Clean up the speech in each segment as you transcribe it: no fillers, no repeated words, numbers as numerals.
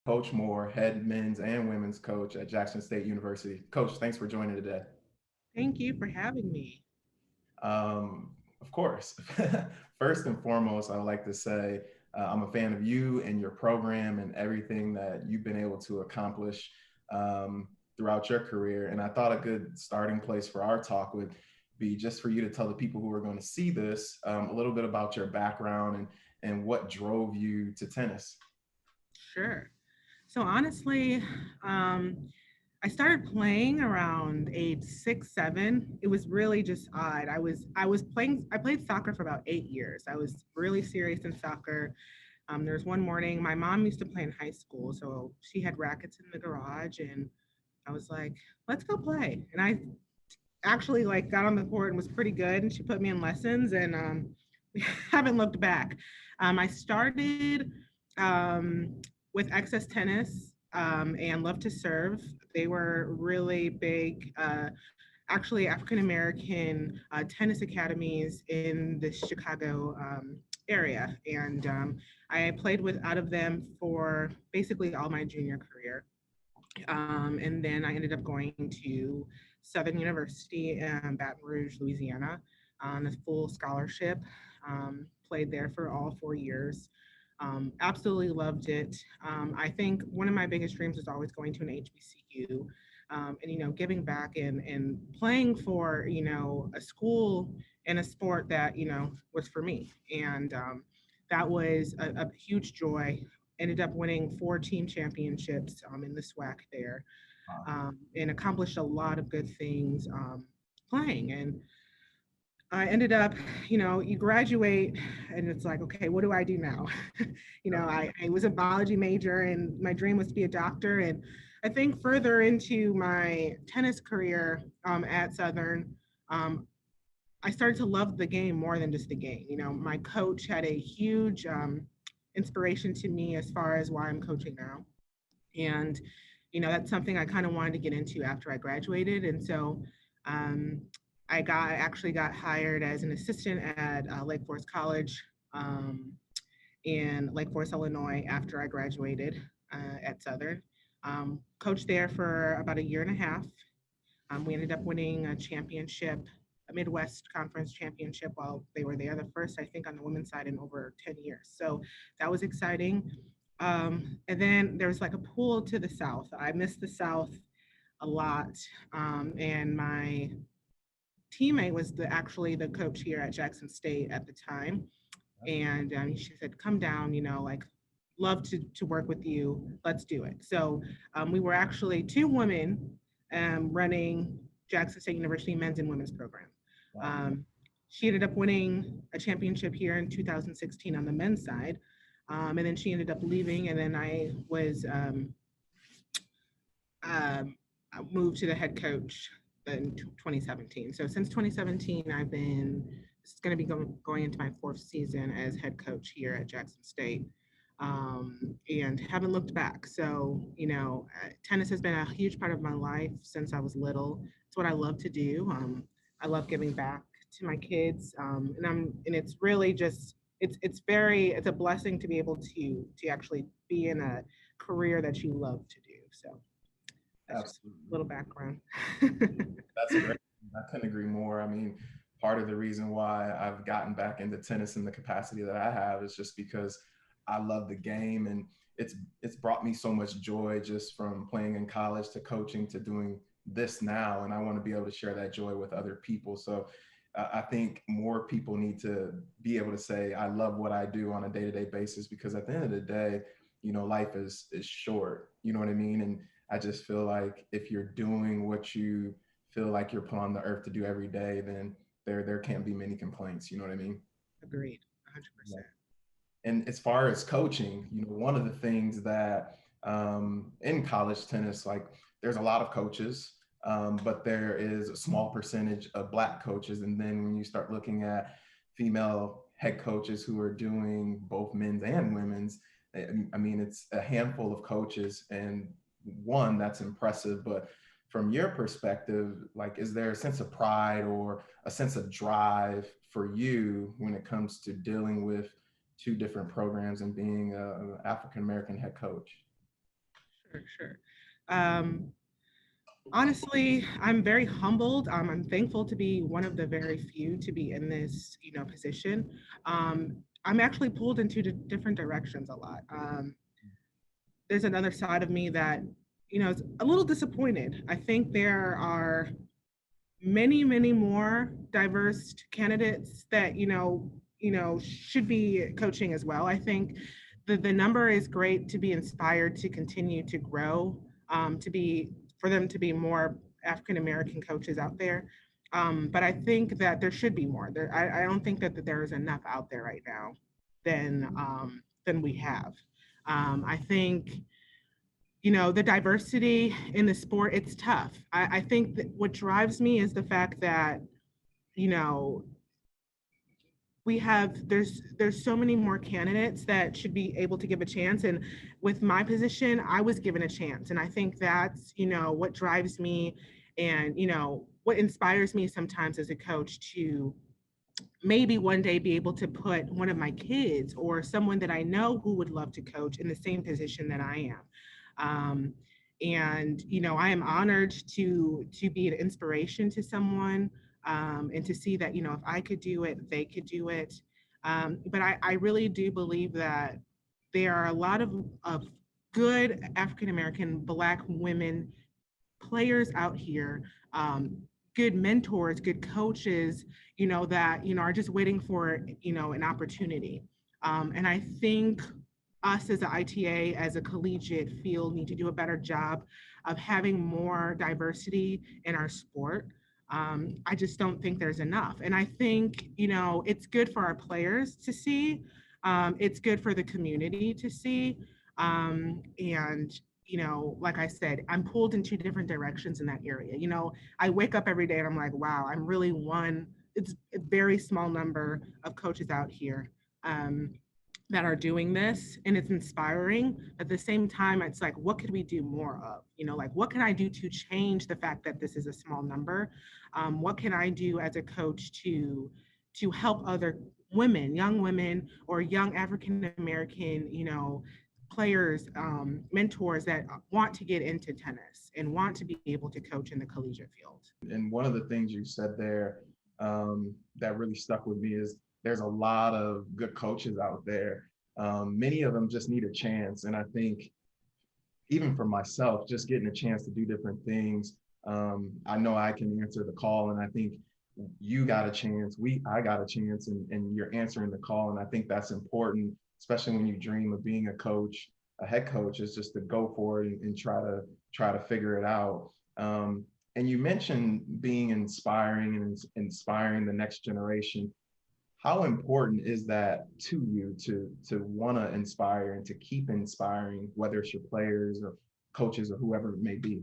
Coach Moore, head men's and women's coach at Jackson State University. Coach, thanks for joining today. Thank you for having me. Of course, first and foremost, I would like to say I'm a fan of you and your program and everything that you've been able to accomplish throughout your career. And I thought a good starting place for our talk would be just for you to tell the people who are going to see this a little bit about your background and what drove you to tennis. Sure. So honestly, um, I started playing around age 6, 7. It was really just odd. I played soccer for about 8 years. I was really serious in soccer. There was one morning, my mom used to play in high school, so she had rackets in the garage, and I was like, let's go play. And I actually like got on the court and was pretty good, and she put me in lessons, and haven't looked back. I started with Excess Tennis and Love to Serve. They were really big, actually African American tennis academies in the Chicago area, and I played with out of them for basically all my junior career. And then I ended up going to Southern University in Baton Rouge, Louisiana, on a full scholarship. Played there for all 4 years. Absolutely loved it. I think one of my biggest dreams was always going to an HBCU, and giving back and playing for a school and a sport that was for me, and that was a huge joy. Ended up winning 4 team championships in the SWAC there, and accomplished a lot of good things playing. And I ended up, you graduate and it's like, okay, what do I do now? I was a biology major and my dream was to be a doctor. And I think further into my tennis career at Southern, um, I started to love the game more than just the game. My coach had a huge inspiration to me as far as why I'm coaching now. And, that's something I kind of wanted to get into after I graduated. And so um, I actually got hired as an assistant at Lake Forest College in Lake Forest, Illinois, after I graduated at Southern. Coached there for about a year and a half. We ended up winning a championship, a Midwest Conference championship while they were there, the first, I think, on the women's side in over 10 years. So that was exciting. And then there was like a pool to the south. I missed the south a lot. And my teammate was actually the coach here at Jackson State at the time. And she said, come down, like, love to work with you. Let's do it. So we were actually 2 women running Jackson State University men's and women's program. Wow. Um, she ended up winning a championship here in 2016 on the men's side. And then she ended up leaving, and then um, I moved to the head coach in 2017. So since 2017, this is going to be going into my 4th season as head coach here at Jackson State, and haven't looked back. So, tennis has been a huge part of my life since I was little. It's what I love to do. I love giving back to my kids, and it's really just it's a blessing to be able to actually be in a career that you love to do. So that's just a Absolutely. little background. That's a great. I couldn't agree more. I mean, part of the reason why I've gotten back into tennis in the capacity that I have is just because I love the game, and it's brought me so much joy just from playing in college to coaching to doing this now, and I want to be able to share that joy with other people. So I think more people need to be able to say I love what I do on a day-to-day basis, because at the end of the day, life is short. You know what I mean? And I just feel like if you're doing what you feel like you're put on the earth to do every day, then there can't be many complaints. You know what I mean? Agreed, Yeah. 100%. And as far as coaching, one of the things that in college tennis, like there's a lot of coaches, but there is a small percentage of Black coaches. And then when you start looking at female head coaches who are doing both men's and women's, I mean, it's a handful of coaches, and one, that's impressive. But from your perspective, like, is there a sense of pride or a sense of drive for you when it comes to dealing with two different programs and being an African American head coach? sure. Um, Honestly, I'm very humbled. I'm thankful to be one of the very few to be in this, position. I'm actually pulled into different directions a lot. There's another side of me that, is a little disappointed. I think there are many, many more diverse candidates that, should be coaching as well. I think the number is great to be inspired to continue to grow, to be for them to be more African American coaches out there. But I think that there should be more. I don't think that there is enough out there right now than we have. I think the diversity in the sport, it's tough. I think that what drives me is the fact that, you know, we have there's so many more candidates that should be able to give a chance. And with my position, I was given a chance. And I think that's, what drives me and, what inspires me sometimes as a coach to maybe one day be able to put one of my kids or someone that I know who would love to coach in the same position that I am. And I am honored to be an inspiration to someone, and to see that if I could do it, they could do it. But I really do believe that there are a lot of good African American Black women players out here, good mentors, good coaches, that, are just waiting for, an opportunity. And I think us as an ITA, as a collegiate field, need to do a better job of having more diversity in our sport. I just don't think there's enough. And I think, it's good for our players to see. It's good for the community to see. And like I said, I'm pulled in two different directions in that area. I wake up every day and I'm like, wow, I'm really one. It's a very small number of coaches out here, that are doing this, and it's inspiring. At the same time, it's like, what could we do more of? Like, what can I do to change the fact that this is a small number? What can I do as a coach to help other women, young women, or young African American, players, mentors that want to get into tennis and want to be able to coach in the collegiate field. And one of the things you said there, that really stuck with me is there's a lot of good coaches out there. Many of them just need a chance. And I think even for myself, just getting a chance to do different things, I know I can answer the call. And I think you got a chance, I got a chance, and you're answering the call. And I think that's important, especially when you dream of being a coach, a head coach, is just to go for it and try to figure it out. And you mentioned being inspiring and inspiring the next generation. How important is that to you to want to inspire and to keep inspiring, whether it's your players or coaches or whoever it may be?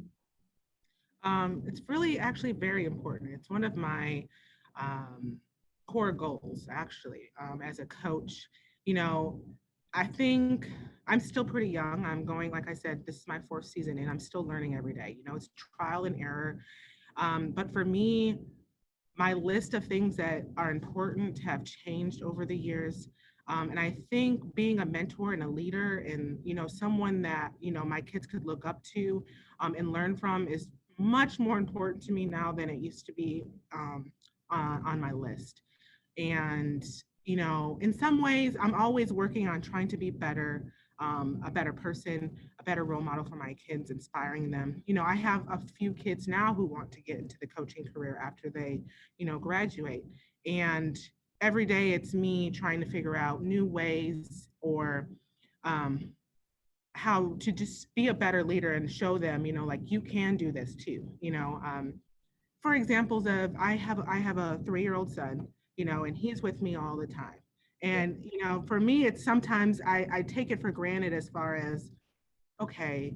It's really actually very important. It's one of my core goals, actually, as a coach. You know, I think I'm still pretty young. I'm going, like I said, this is my fourth season and I'm still learning every day. It's trial and error. But for me, my list of things that are important have changed over the years. And I think being a mentor and a leader and, someone that, my kids could look up to, and learn from is much more important to me now than it used to be, on my list. And, in some ways, I'm always working on trying to be better, a better person, a better role model for my kids, inspiring them. I have a few kids now who want to get into the coaching career after they, graduate. And every day it's me trying to figure out new ways or, how to just be a better leader and show them, like you can do this too. For examples of I have a 3-year-old son, and he's with me all the time. And for me, it's sometimes I take it for granted as far as, okay,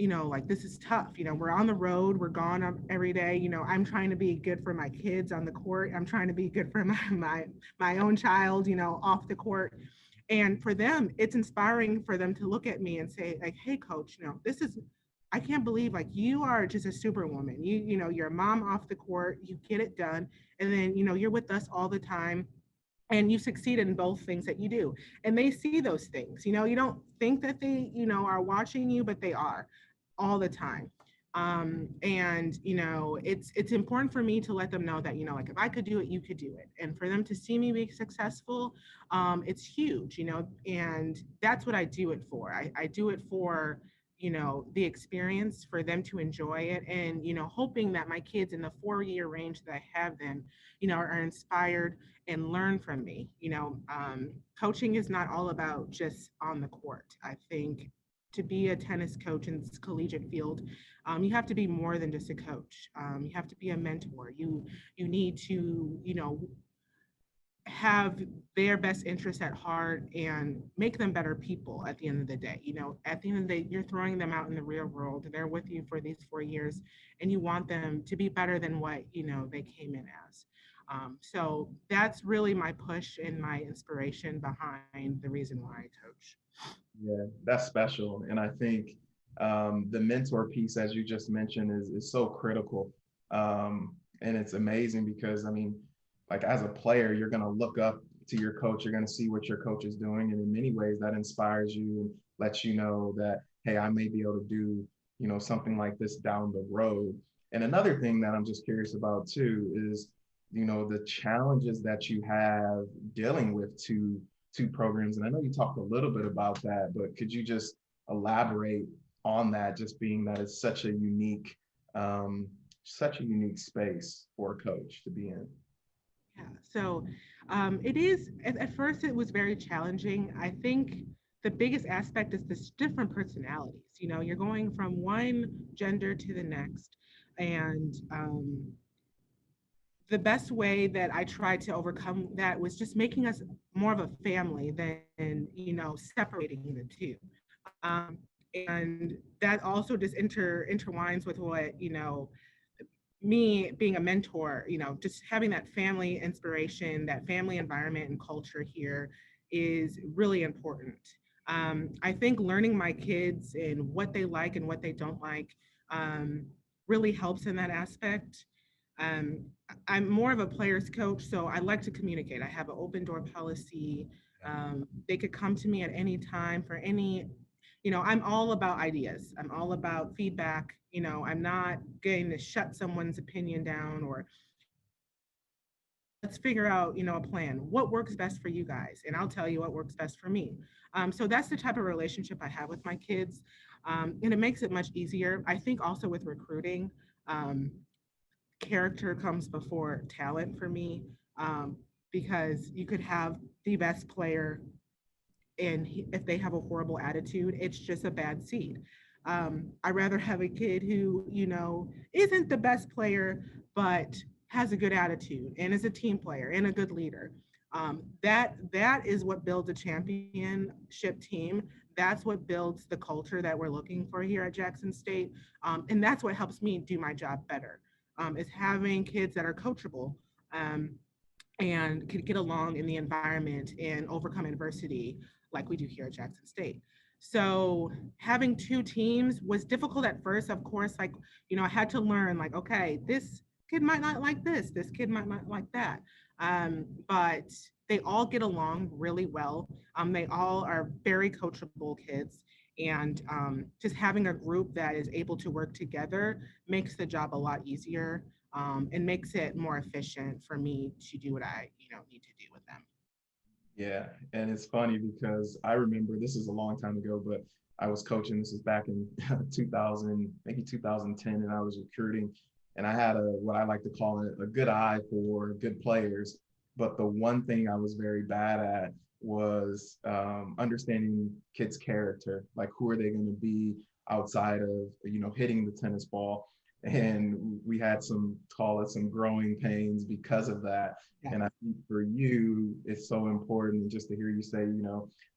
like this is tough. We're on the road, we're gone every day. I'm trying to be good for my kids on the court. I'm trying to be good for my own child, off the court. And for them, it's inspiring for them to look at me and say, like, hey, coach, this is, I can't believe like you are just a superwoman. You're a mom off the court, you get it done. And then, you're with us all the time. and you succeed in both things that you do. And they see those things. You don't think that they, are watching you, but they are all the time. And it's important for me to let them know that, like, if I could do it, you could do it. And for them to see me be successful, it's huge, and that's what I do it for. I do it for, the experience, for them to enjoy it, and hoping that my kids in the 4-year range that I have them, are inspired and learn from me. Coaching is not all about just on the court. I think to be a tennis coach in this collegiate field, you have to be more than just a coach. You have to be a mentor. You need to, have their best interests at heart and make them better people at the end of the day. At the end of the day, you're throwing them out in the real world. They're with you for these 4 years, and you want them to be better than what, they came in as. So that's really my push and my inspiration behind the reason why I coach. Yeah, that's special. And I think the mentor piece, as you just mentioned, is so critical. And it's amazing because, I mean, like as a player, you're going to look up to your coach, you're going to see what your coach is doing. And in many ways, that inspires you and lets you know that, hey, I may be able to do, something like this down the road. And another thing that I'm just curious about too is, the challenges that you have dealing with two programs. And I know you talked a little bit about that, but could you just elaborate on that, just being that it's such a unique space for a coach to be in? Yeah. So it is, at first, it was very challenging. I think the biggest aspect is this different personalities. You're going from one gender to the next. And the best way that I tried to overcome that was just making us more of a family than, separating the two. Um, and that also just intertwines with what, me being a mentor, just having that family inspiration, that family environment and culture here is really important. I think learning my kids and what they like and what they don't like um, really helps in that aspect. Um, I'm more of a player's coach, so I like to communicate. I have an open door policy. They could come to me at any time for any, I'm all about ideas. I'm all about feedback. I'm not going to shut someone's opinion down, or let's figure out, a plan. What works best for you guys? And I'll tell you what works best for me. So that's the type of relationship I have with my kids. And it makes it much easier. I think also with recruiting, um, character comes before talent for me, because you could have the best player, and if they have a horrible attitude, it's just a bad seed. I'd rather have a kid who, isn't the best player, but has a good attitude and is a team player and a good leader. That is what builds a championship team. That's what builds the culture that we're looking for here at Jackson State. And that's what helps me do my job better, is having kids that are coachable, and could get along in the environment and overcome adversity like we do here at Jackson State. So having two teams was difficult at first, of course. Like, I had to learn, like, okay, this kid might not like this kid might not like that. But they all get along really well. They all are very coachable kids. And just having a group that is able to work together makes the job a lot easier, and makes it more efficient for me to do what I, need to do with them. Yeah, and it's funny because I remember this is a long time ago, but I was coaching. This is back in 2000, maybe 2010, and I was recruiting, and I had what I like to call it a good eye for good players. But the one thing I was very bad at was understanding kids' character, like who are they going to be outside of hitting the tennis ball. And we had call it some growing pains because of that. Yeah. And I think for you, it's so important just to hear you say,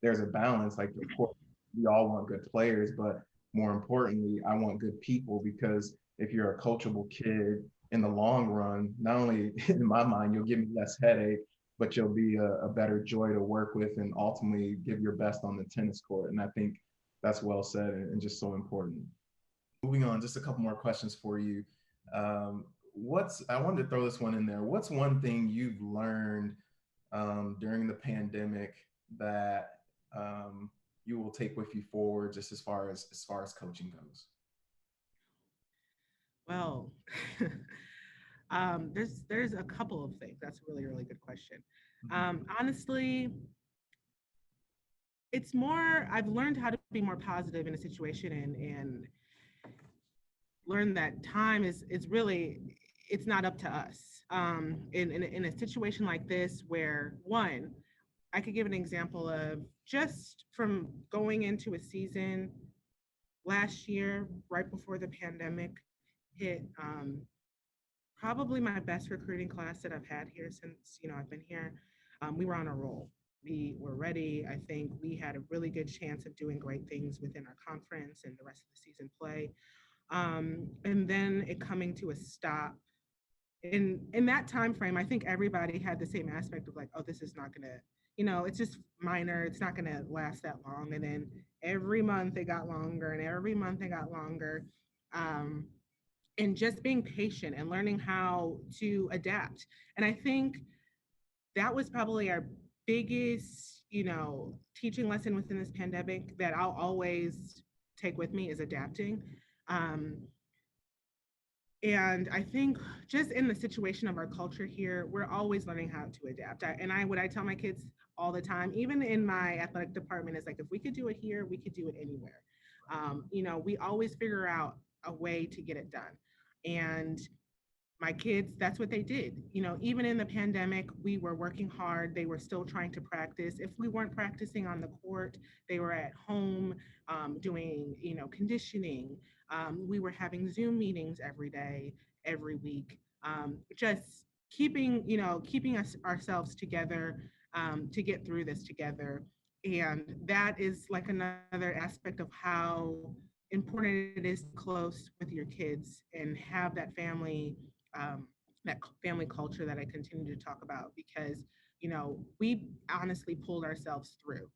there's a balance. Like, of course, we all want good players, but more importantly, I want good people, because if you're a coachable kid in the long run, not only in my mind, you'll give me less headache, but you'll be a better joy to work with and ultimately give your best on the tennis court. And I think that's well said and just so important. Moving on, just a couple more questions for you. I wanted to throw this one in there. What's one thing you've learned during the pandemic that you will take with you forward, just as far as coaching goes? Well, there's a couple of things. That's a really, really good question. Mhm. Honestly, it's more, I've learned how to be more positive in a situation, and learn that time is really, it's not up to us. In a situation like this, where one, I could give an example of just from going into a season last year, right before the pandemic hit. Probably my best recruiting class that I've had here since I've been here. We were on a roll. We were ready. I think we had a really good chance of doing great things within our conference and the rest of the season play. And then it coming to a stop. In that time frame, I think everybody had the same aspect of like, oh, this is not gonna, it's just minor. It's not gonna last that long. And then every month it got longer, and every month it got longer. Um, and just being patient and learning how to adapt. And I think that was probably our biggest, teaching lesson within this pandemic that I'll always take with me is adapting. Um, and I think just in the situation of our culture here, we're always learning how to adapt. What I tell my kids all the time, even in my athletic department, is like, if we could do it here, we could do it anywhere. We always figure out a way to get it done. And my kids, that's what they did. Even in the pandemic, we were working hard. They were still trying to practice. If we weren't practicing on the court, they were at home doing, conditioning. We were having Zoom meetings every day, every week, just keeping us ourselves together to get through this together. And that is like another aspect of how important it is to be close with your kids and have um, that family culture that I continue to talk about, because we honestly pulled ourselves through.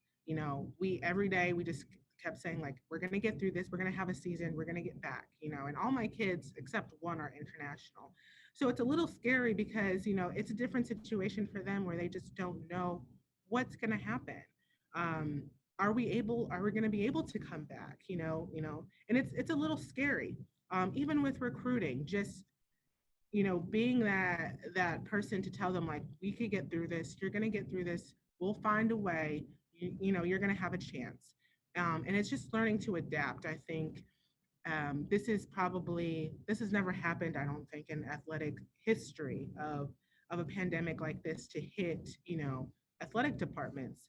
We every day we just kept saying, like, we're going to get through this, we're going to have a season, we're going to get back. And all my kids except one are international, so it's a little scary because it's a different situation for them where they just don't know what's going to happen. um, are we going to be able to come back, and it's a little scary. Even with recruiting, just being that person to tell them, like, we could get through this, you're going to get through this, we'll find a way, you're going to have a chance. And it's just learning to adapt. I think this has never happened, I don't think, in athletic history of a pandemic like this to hit athletic departments.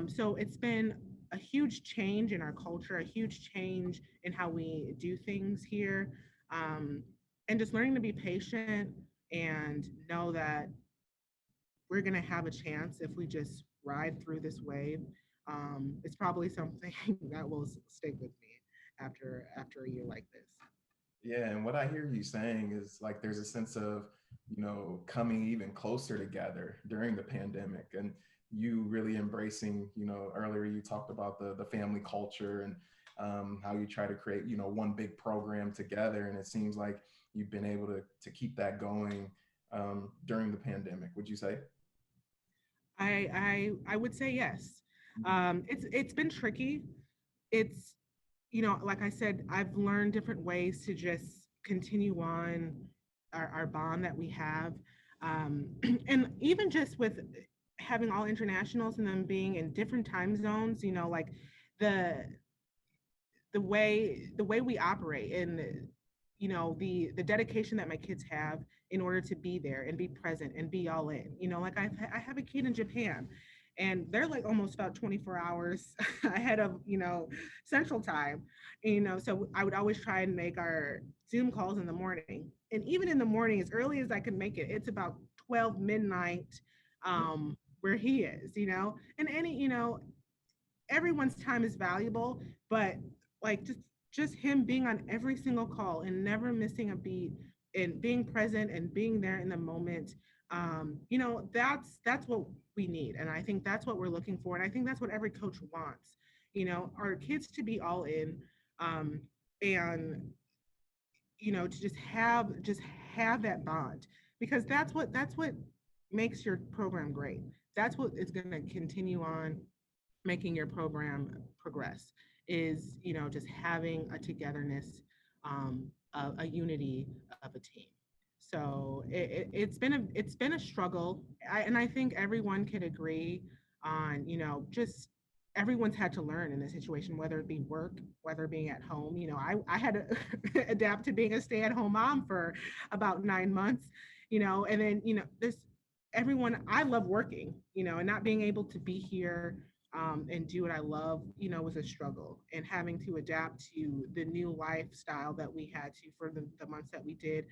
So it's been a huge change in our culture, a huge change in how we do things here. um, and just learning to be patient and know that we're going to have a chance if we just ride through this wave. It's probably something that will stick with me after a year like this. Yeah, and what I hear you saying is like there's a sense of, coming even closer together during the pandemic, and you really embracing, earlier you talked about the family culture, and how you try to create, one big program together, and it seems like you've been able to keep that going during the pandemic. Would you say? I would say yes. Mhm. It's been tricky. It's like I said, I've learned different ways to just continue on our bond that we have. And even just with having all internationals and them being in different time zones, like the the way we operate, and the dedication that my kids have in order to be there and be present and be all in. Like I have a kid in Japan, and they're like almost about 24 hours ahead of Central Time. So I would always try and make our Zoom calls in the morning, and even in the morning, as early as I can make it, it's about 12 midnight where he is. And everyone's time is valuable, but like just him being on every single call and never missing a beat and being present and being there in the moment. That's what we need, and I think that's what we're looking for, and I think that's what every coach wants. Our kids to be all in, um, and to just have that bond, because that's what makes your program great. that's what is going to continue on making your program progress, is, just having a togetherness, a unity of a team. So it's been a struggle. And I think everyone could agree on, just everyone's had to learn in this situation, whether it be work, whether being at home. I had to adapt to being a stay-at-home mom for about 9 months, and then, there's everyone. I love working, and not being able to be here, and do what I love, was a struggle. And having to adapt to the new lifestyle that we had to for the months that we did,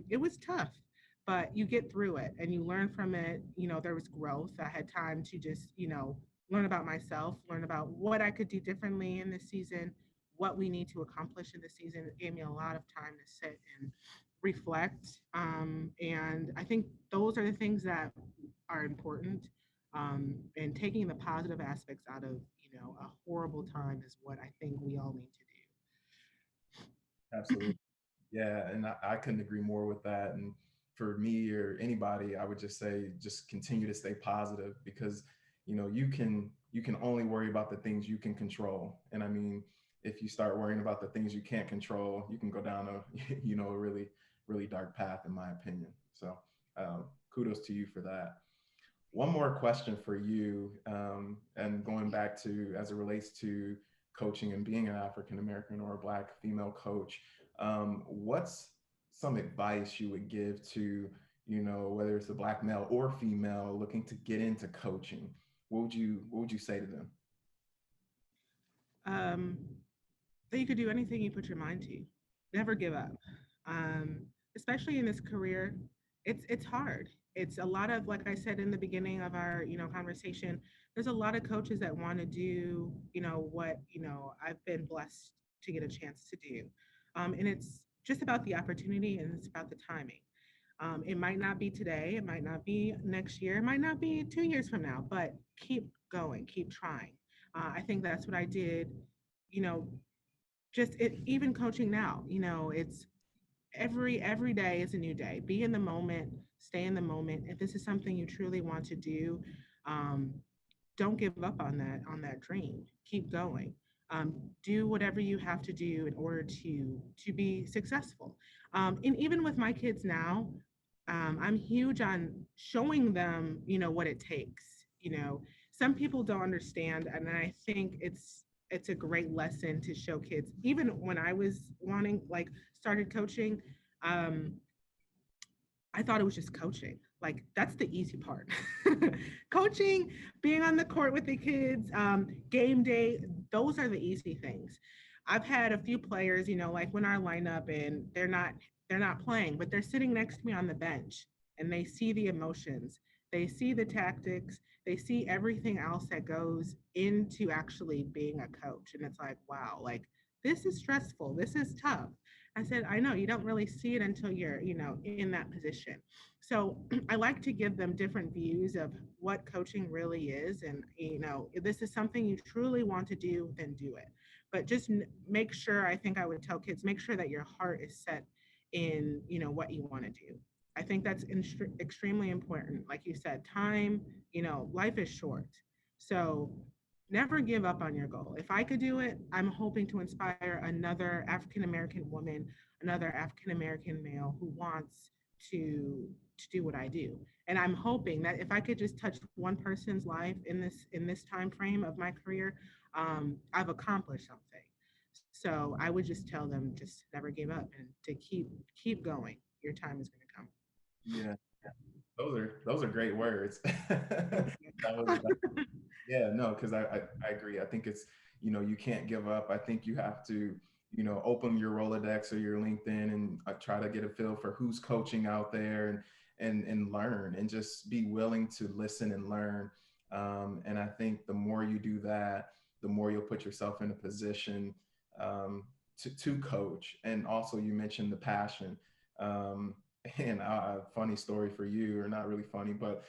it was tough. But you get through it and you learn from it. There was growth. I had time to just, learn about myself, learn about what I could do differently in this season, what we need to accomplish in the season. It gave me a lot of time to sit and reflect. And I think those are the things that are important. And taking the positive aspects out of, a horrible time is what I think we all need to Absolutely. Yeah, and I couldn't agree more with that. And for me or anybody, I would just say just continue to stay positive, because you can only worry about the things you can control. And I mean, if you start worrying about the things you can't control, you can go down a a really really dark path, in my opinion. So kudos to you for that. One more question for you, and going back to as it relates to coaching and being an African American or a Black female coach, what's some advice you would give to, whether it's a Black male or female looking to get into coaching? What would you say to them? do. That you could do anything you put your mind to. Never give up. Um, Especially in this career, it's hard. It's a lot of, like I said in the beginning of our, conversation. There's a lot of coaches that want to do, what, I've been blessed to get a chance to do, and it's just about the opportunity and it's about the timing. It might not be today, it might not be next year, it might not be 2 years from now, but keep going, keep trying. I think that's what I did, you know, just it, even coaching now, it's every day is a new day. Be in the moment, stay in the moment. If this is something you truly want to do, um, don't give up on that dream. Keep going. Do whatever you have to do in order to be successful. And even with my kids now, I'm huge on showing them, what it takes. Some people don't understand, and I think it's a great lesson to show kids. Even when I was wanting, like, started coaching, um, I thought it was just coaching. Like, that's the easy part. Coaching, being on the court with the kids, game day, those are the easy things. I've had a few players, like when our lineup and they're not playing, but they're sitting next to me on the bench and they see the emotions, they see the tactics, they see everything else that goes into actually being a coach. And it's like, wow, like, this is stressful. This is tough. I said, I know you don't really see it until you're, in that position. So I like to give them different views of what coaching really is. And, if this is something you truly want to do, then do it. But just make sure, I think I would tell kids, make sure that your heart is set in, what you want to do. I think that's extremely important. Like you said, time, life is short. So never give up on your goal. If I could do it, I'm hoping to inspire another African American woman, another African American male who wants to do what I do. And I'm hoping that if I could just touch one person's life in this time frame of my career, I've accomplished something. So I would just tell them, just never give up and to keep going. Your time is going to come. Yeah, those are great words. Thank you. That was Yeah, no, because I agree. I think it's, you can't give up. I think you have to, open your Rolodex or your LinkedIn and try to get a feel for who's coaching out there, and learn, and just be willing to listen and learn. And I think the more you do that, the more you'll put yourself in a position, to coach. And also, you mentioned the passion. Um, and a funny story for you, or not really funny, but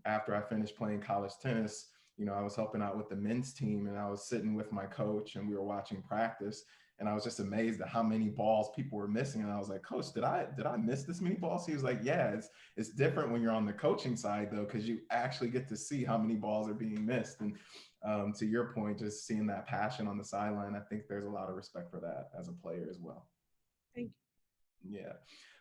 after I finished playing college tennis, I was helping out with the men's team, and I was sitting with my coach and we were watching practice. And I was just amazed at how many balls people were missing. And I was like, Coach, did I miss this many balls? He was like, yeah, it's different when you're on the coaching side though, because you actually get to see how many balls are being missed. And to your point, just seeing that passion on the sideline, I think there's a lot of respect for that as a player as well. Thank you. Yeah.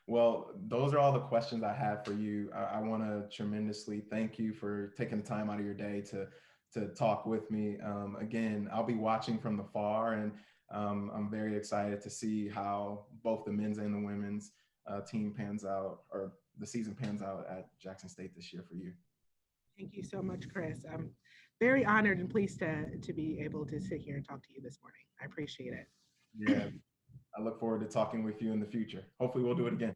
Well, those are all the questions I have for you. I want to tremendously thank you for taking the time out of your day to talk with me. Again, I'll be watching from the far, and I'm very excited to see how both the men's and the women's team pans out, or the season pans out at Jackson State this year for you. Thank you so much, Chris. I'm very honored and pleased to be able to sit here and talk to you this morning. I appreciate it. Yeah, I look forward to talking with you in the future. Hopefully we'll do it again.